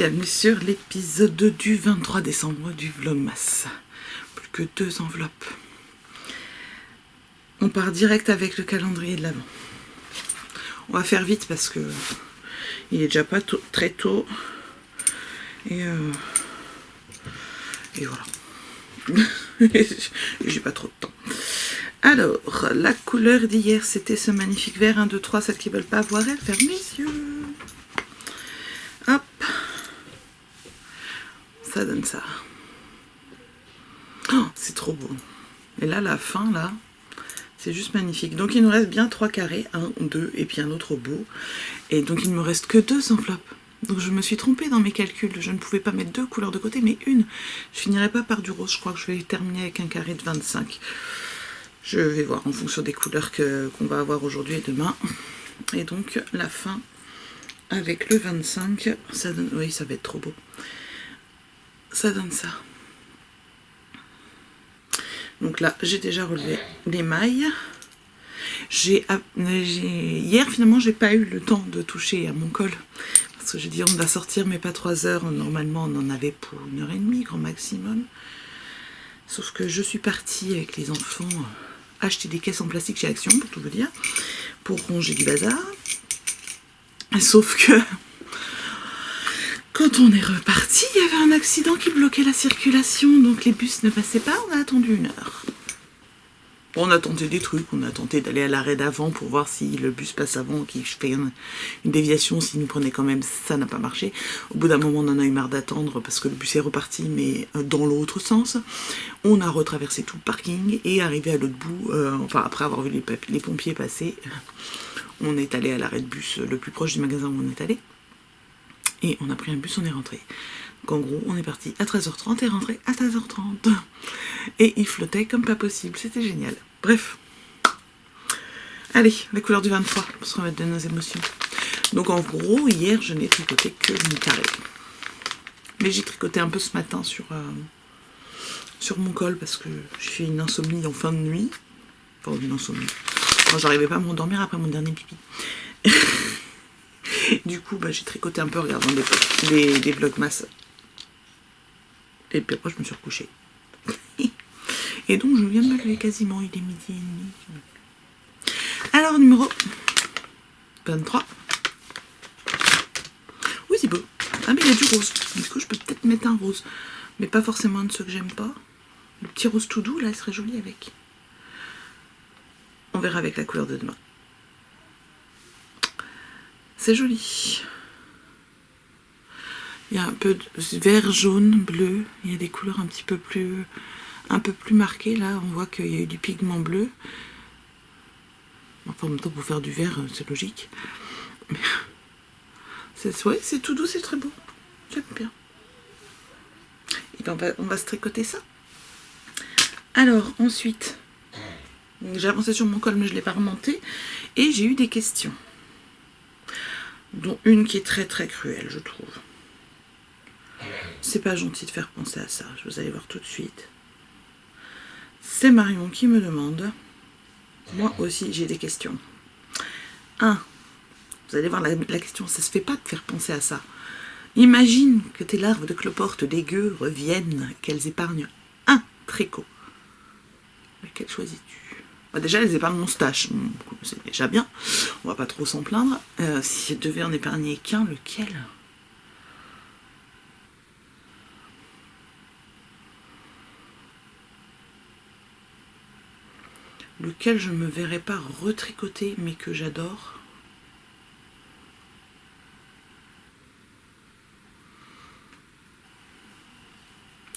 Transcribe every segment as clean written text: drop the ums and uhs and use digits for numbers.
Bienvenue sur l'épisode du 23 décembre du Vlogmas. Plus que 2 enveloppes. On part direct avec le calendrier de l'Avent. On va faire vite parce que il est déjà pas très tôt. Et voilà. J'ai pas trop de temps. Alors, la couleur d'hier, c'était ce magnifique vert 1, 2, 3. Celles qui veulent pas voir, elles ferment les yeux. Hop. Ça donne ça. Oh, c'est trop beau. Et là, la fin, là, c'est juste magnifique. Donc, il nous reste bien 3 carrés. 1, 2, et puis un autre beau. Et donc, il ne me reste que 2 enveloppes. Donc, je me suis trompée dans mes calculs. Je ne pouvais pas mettre 2 couleurs de côté, mais une. Je finirai pas par du rose. Je crois que je vais terminer avec un carré de 25. Je vais voir en fonction des couleurs qu'on va avoir aujourd'hui et demain. Et donc, la fin avec le 25, ça donne... Oui, ça va être trop beau. Ça donne ça. Donc là, j'ai déjà relevé les mailles. Hier, finalement, j'ai pas eu le temps de toucher à mon col. Parce que j'ai dit, on va sortir, mais pas 3 heures. Normalement, on en avait pour 1h30, grand maximum. Sauf que je suis partie avec les enfants acheter des caisses en plastique chez Action, pour tout vous dire, pour ronger du bazar. Sauf que... quand on est reparti, il y avait un accident qui bloquait la circulation, donc les bus ne passaient pas, on a attendu 1 heure. Bon, on a tenté des trucs, on a tenté d'aller à l'arrêt d'avant pour voir si le bus passe avant, qu'il fait une déviation, s'il nous prenait quand même, ça n'a pas marché. Au bout d'un moment, on en a eu marre d'attendre parce que le bus est reparti, mais dans l'autre sens. On a retraversé tout le parking et arrivé à l'autre bout, enfin après avoir vu les pompiers passer, on est allé à l'arrêt de bus le plus proche du magasin où on est allé. Et on a pris un bus, on est rentré. Donc en gros, on est parti à 13h30 et rentré à 16h30. Et il flottait comme pas possible, c'était génial. Bref. Allez, la couleur du 23, pour se remettre de nos émotions. Donc en gros, hier, je n'ai tricoté que mon carré. Mais j'ai tricoté un peu ce matin sur mon col parce que j'ai fait une insomnie en fin de nuit. Enfin, une insomnie. Moi, j'arrivais pas à m'endormir après mon dernier pipi. Du coup, bah, j'ai tricoté un peu en regardant des vlogmas. Et puis après, je me suis recouchée. Et donc, je viens de me lever quasiment. Il est 12h30. Alors, numéro 23. Oui, c'est beau. Ah, mais il y a du rose. Du coup, je peux peut-être mettre un rose. Mais pas forcément un de ceux que j'aime pas. Le petit rose tout doux, là, il serait joli avec. On verra avec la couleur de demain. C'est joli. Il y a un peu de vert, jaune, bleu. Il y a des couleurs un peu plus marquées. Là, on voit qu'il y a eu du pigment bleu. Enfin, en même temps, pour faire du vert, c'est logique. C'est tout doux, c'est très beau. J'aime bien. Et ben, on va se tricoter ça. Alors, ensuite, j'ai avancé sur mon col, mais je ne l'ai pas remonté. Et j'ai eu des questions. Dont une qui est très très cruelle, je trouve. C'est pas gentil de faire penser à ça, vous allez voir tout de suite. C'est Marion qui me demande. Moi aussi j'ai des questions. 1. Vous allez voir la question, ça se fait pas de faire penser à ça. Imagine que tes larves de cloporte dégueu reviennent, qu'elles épargnent un tricot. Lequel choisis-tu? Bah déjà, elles épargnent mon stache, c'est déjà bien, on va pas trop s'en plaindre. Si elles devaient en épargner qu'un, lequel? Lequel je ne me verrais pas retricoter, mais que j'adore?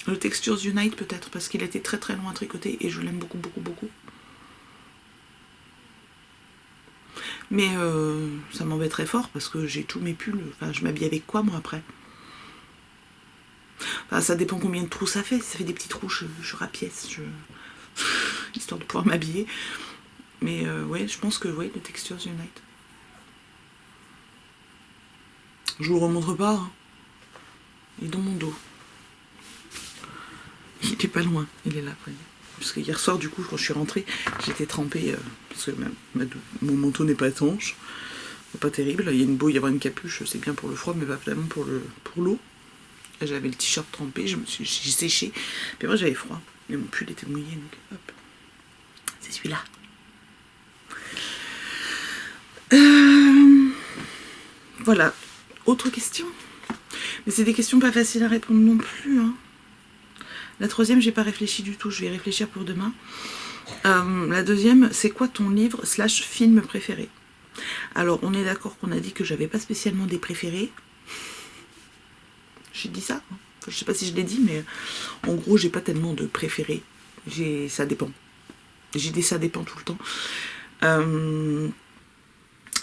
Le Textures Unite peut-être, parce qu'il a été très très loin à tricoter et je l'aime beaucoup beaucoup beaucoup. Mais ça m'embêterait fort parce que j'ai tous mes pulls. Enfin, je m'habille avec quoi moi après? Enfin, ça dépend combien de trous ça fait. Si ça fait des petits trous, je rapièce, histoire de pouvoir m'habiller. Mais ouais, je pense que ouais, le Textures Unite. Je vous le remontre pas. Hein. Il est dans mon dos. Il est pas loin. Il est là après. Parce que hier soir, du coup, quand je suis rentrée, j'étais trempée, parce que mon manteau n'est pas étanche, pas terrible. Il y a une beau y avoir une capuche, c'est bien pour le froid, mais pas tellement pour l'eau. J'avais le t-shirt trempé, j'ai séché. Puis moi j'avais froid. Mais mon pull était mouillé, donc hop. C'est celui-là. Voilà. Autre question. Mais c'est des questions pas faciles à répondre non plus. Hein. La troisième, j'ai pas réfléchi du tout. Je vais y réfléchir pour demain. La deuxième, c'est quoi ton livre / film préféré? Alors, on est d'accord qu'on a dit que j'avais pas spécialement des préférés. J'ai dit ça, hein. Enfin, je sais pas si je l'ai dit, mais en gros, j'ai pas tellement de préférés. Ça dépend. J'ai des ça dépend tout le temps.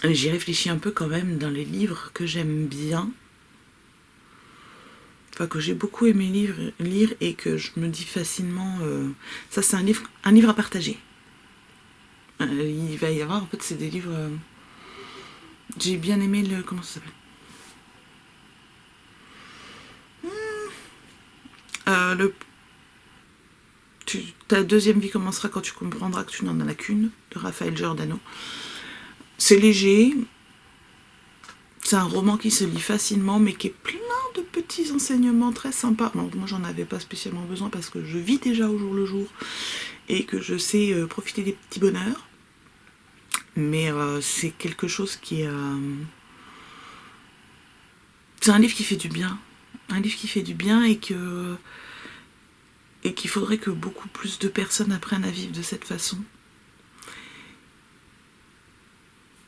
J'y réfléchis un peu quand même dans les livres que j'aime bien. Enfin, que j'ai beaucoup aimé lire et que je me dis facilement... ça, c'est un livre à partager. Il va y avoir, en fait, c'est des livres... j'ai bien aimé le... Comment ça s'appelle? Ta deuxième vie commencera quand tu comprendras que tu n'en as qu'une, de Raphaël Giordano. C'est léger. C'est un roman qui se lit facilement, mais qui est plein de petits enseignements très sympas. Bon, moi, j'en avais pas spécialement besoin parce que je vis déjà au jour le jour et que je sais profiter des petits bonheurs. Mais c'est quelque chose qui est... c'est un livre qui fait du bien. Un livre qui fait du bien et qu'il faudrait que beaucoup plus de personnes apprennent à vivre de cette façon.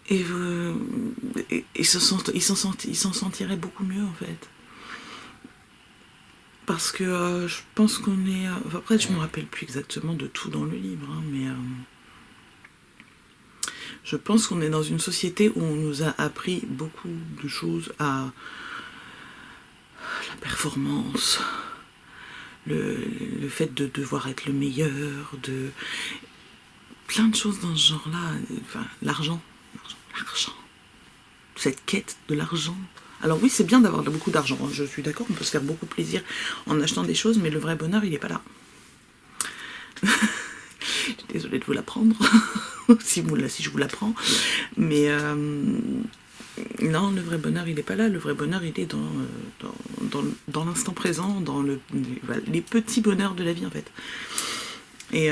Et ils s'en sentiraient beaucoup mieux, en fait. Parce que je pense qu'on est... Enfin, après, je ne me rappelle plus exactement de tout dans le livre, hein, mais... je pense qu'on est dans une société où on nous a appris beaucoup de choses à la performance, le fait de devoir être le meilleur, de plein de choses dans ce genre-là. Enfin, l'argent. Cette quête de l'argent. Alors oui, c'est bien d'avoir beaucoup d'argent, je suis d'accord, on peut se faire beaucoup plaisir en achetant des choses, mais le vrai bonheur, il n'est pas là. Je suis désolée de vous l'apprendre, si je vous l'apprends, mais non, le vrai bonheur, il n'est pas là. Le vrai bonheur, il est dans l'instant présent, dans les petits bonheurs de la vie, en fait. Et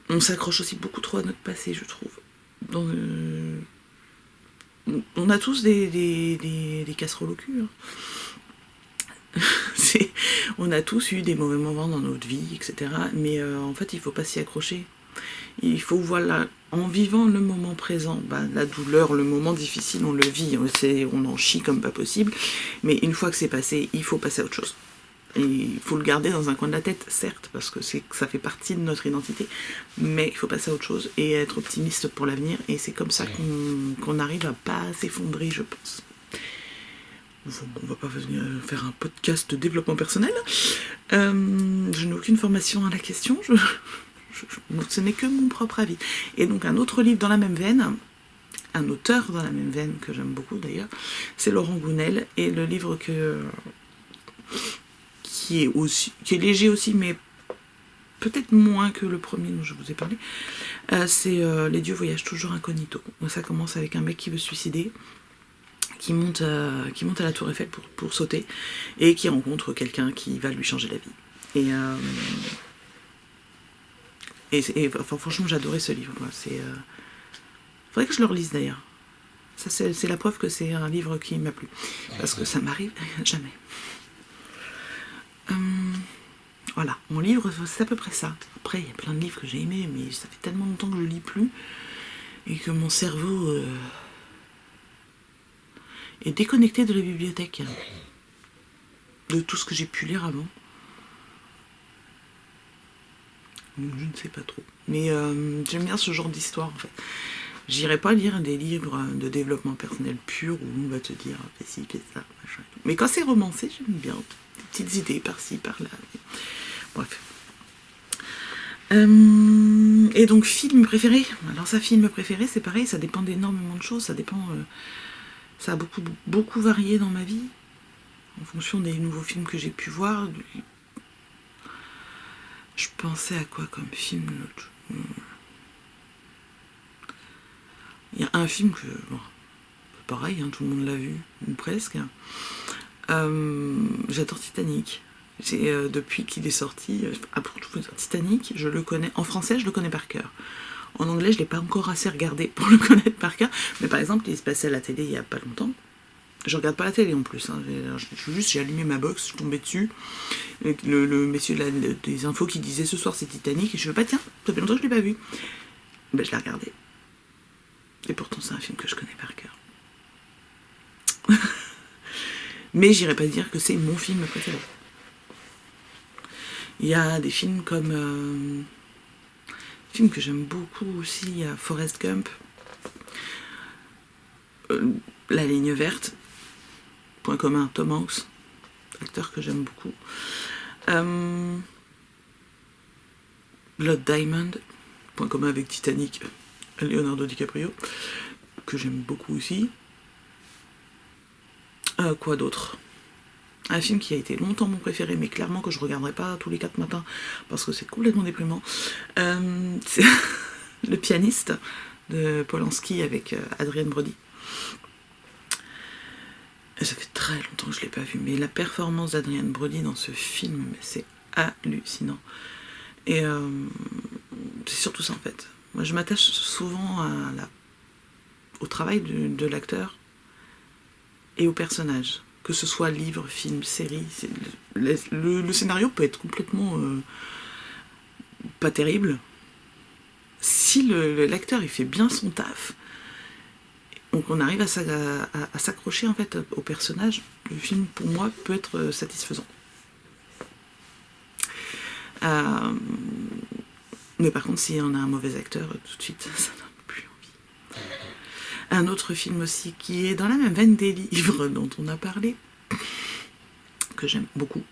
on s'accroche aussi beaucoup trop à notre passé, je trouve. Donc, on a tous des casseroles au cul. Hein. On a tous eu des mauvais moments dans notre vie, etc. Mais en fait, il ne faut pas s'y accrocher. Il faut, voilà, en vivant le moment présent, la douleur, le moment difficile, on le vit, on en chie comme pas possible. Mais une fois que c'est passé, il faut passer à autre chose. Et il faut le garder dans un coin de la tête, certes, parce que ça fait partie de notre identité, mais il faut passer à autre chose et être optimiste pour l'avenir, et c'est comme ça qu'on arrive à pas s'effondrer, je pense. On va pas venir faire un podcast de développement personnel. Je n'ai aucune formation à la question, ce n'est que mon propre avis. Et donc un autre livre dans la même veine, un auteur dans la même veine, que j'aime beaucoup d'ailleurs, c'est Laurent Gounel, et le livre qui est léger aussi, mais peut-être moins que le premier dont je vous ai parlé, c'est Les dieux voyagent toujours incognito. Donc ça commence avec un mec qui veut se suicider, qui monte à la Tour Eiffel pour sauter, et qui rencontre quelqu'un qui va lui changer la vie. Et enfin, franchement, j'adorais ce livre. Faudrait que je le relise d'ailleurs. Ça, c'est la preuve que c'est un livre qui m'a plu. Parce que ça m'arrive jamais. Voilà, mon livre, c'est à peu près ça. Après, il y a plein de livres que j'ai aimés, mais ça fait tellement longtemps que je lis plus, et que mon cerveau est déconnecté de la bibliothèque, de tout ce que j'ai pu lire avant. Donc, je ne sais pas trop. Mais j'aime bien ce genre d'histoire, en fait. J'irai pas lire des livres de développement personnel pur où on va te dire fais ci, fais ça, machin. Mais quand c'est romancé, j'aime bien. Des petites idées par-ci, par-là. Bref. Et donc, film préféré. Alors, ça, film préféré, c'est pareil, ça dépend d'énormément de choses. Ça dépend. Ça a beaucoup varié dans ma vie. En fonction des nouveaux films que j'ai pu voir. Je pensais à quoi comme film l'autre jour. Il y a un film que, bon, c'est pareil, hein, tout le monde l'a vu, ou presque. J'adore Titanic. Depuis qu'il est sorti, pour tout vous dire, Titanic, je le connais. En français, je le connais par cœur. En anglais, je ne l'ai pas encore assez regardé pour le connaître par cœur. Mais par exemple, il se passait à la télé il n'y a pas longtemps. Je regarde pas la télé en plus. Hein. J'ai allumé ma box, je suis tombée dessus. Le messieur des infos qui disait ce soir c'est Titanic. Et je me dis, tiens, ça fait longtemps que je ne l'ai pas vu. Ben, je l'ai regardé. Et pourtant, c'est un film que je connais par cœur. Mais j'irai pas dire que c'est mon film préféré. Il y a des films comme... film que j'aime beaucoup aussi, il y a Forrest Gump, La ligne verte, point commun, Tom Hanks, acteur que j'aime beaucoup. Blood Diamond, point commun avec Titanic, Leonardo DiCaprio, que j'aime beaucoup aussi. Quoi d'autre? Un film qui a été longtemps mon préféré, mais clairement que je regarderai pas tous les 4 matins, parce que c'est complètement déprimant. C'est Le pianiste de Polanski avec Adrien Brody. Ça fait très longtemps que je l'ai pas vu, mais la performance d'Adrien Brody dans ce film, c'est hallucinant. Et c'est surtout ça en fait. Moi je m'attache souvent au travail de l'acteur et au personnage. Que ce soit livre, film, série, le scénario peut être complètement pas terrible. Si l'acteur il fait bien son taf, donc on arrive à s'accrocher en fait au personnage, le film pour moi peut être satisfaisant. Mais par contre, si on a un mauvais acteur, tout de suite, ça donne plus envie. Un autre film aussi qui est dans la même veine des livres dont on a parlé, que j'aime beaucoup,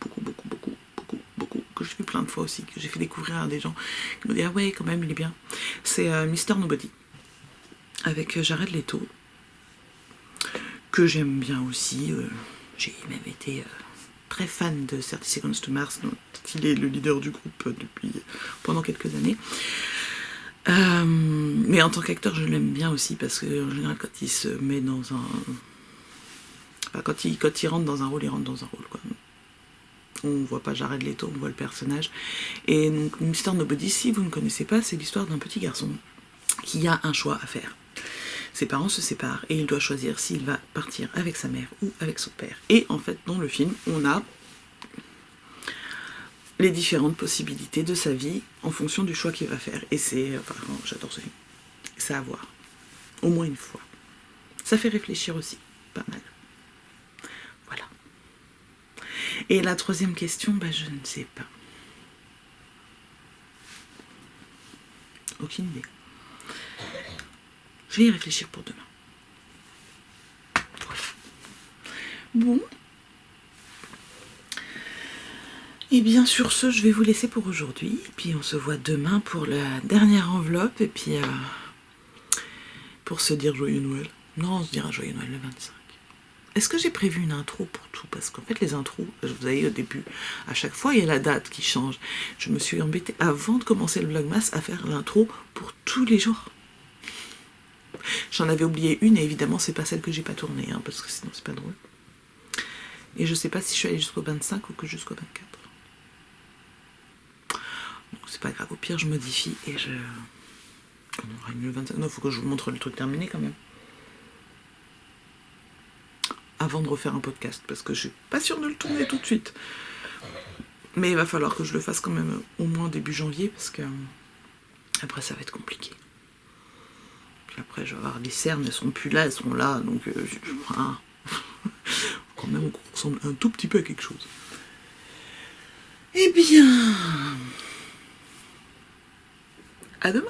que j'ai vu plein de fois aussi, que j'ai fait découvrir à des gens qui me disent ah ouais quand même il est bien. C'est Mr. Nobody avec Jared Leto, que j'aime bien aussi. J'ai même été très fan de 30 Seconds to Mars, dont il est le leader du groupe pendant quelques années. Mais en tant qu'acteur, je l'aime bien aussi parce que en général, quand il se met dans un, enfin, quand il rentre dans un rôle, il rentre dans un rôle, quoi. On voit pas Jared Leto, on voit le personnage. Et donc, Mr. Nobody, si vous ne connaissez pas, c'est l'histoire d'un petit garçon qui a un choix à faire. Ses parents se séparent et il doit choisir s'il va partir avec sa mère ou avec son père. Et en fait, dans le film, on a les différentes possibilités de sa vie en fonction du choix qu'il va faire. Et c'est... Enfin, j'adore ce film. C'est à voir. Au moins une fois. Ça fait réfléchir aussi. Pas mal. Voilà. Et la troisième question, je ne sais pas. Aucune idée. Je vais y réfléchir pour demain. Voilà. Bon. Et bien sur ce, je vais vous laisser pour aujourd'hui. Puis on se voit demain pour la dernière enveloppe. Et puis pour se dire joyeux Noël. Non, on se dira joyeux Noël le 25. Est-ce que j'ai prévu une intro pour tout? Parce qu'en fait, les intros, vous avez au début, à chaque fois, il y a la date qui change. Je me suis embêtée avant de commencer le Vlogmas à faire l'intro pour tous les jours. J'en avais oublié une et évidemment, c'est pas celle que j'ai pas tournée, hein, parce que sinon, c'est pas drôle. Et je sais pas si je suis allée jusqu'au 25 ou que jusqu'au 24. Donc c'est pas grave, au pire, je modifie et je... On aura mieux le 25. Non, faut que je vous montre le truc terminé quand même. Avant de refaire un podcast, parce que je suis pas sûre de le tourner tout de suite. Mais il va falloir que je le fasse quand même au moins début janvier, parce que après ça va être compliqué. Puis après je vais avoir les cernes, elles sont plus là, elles sont là, donc quand même on ressemble un tout petit peu à quelque chose. Eh bien, à demain.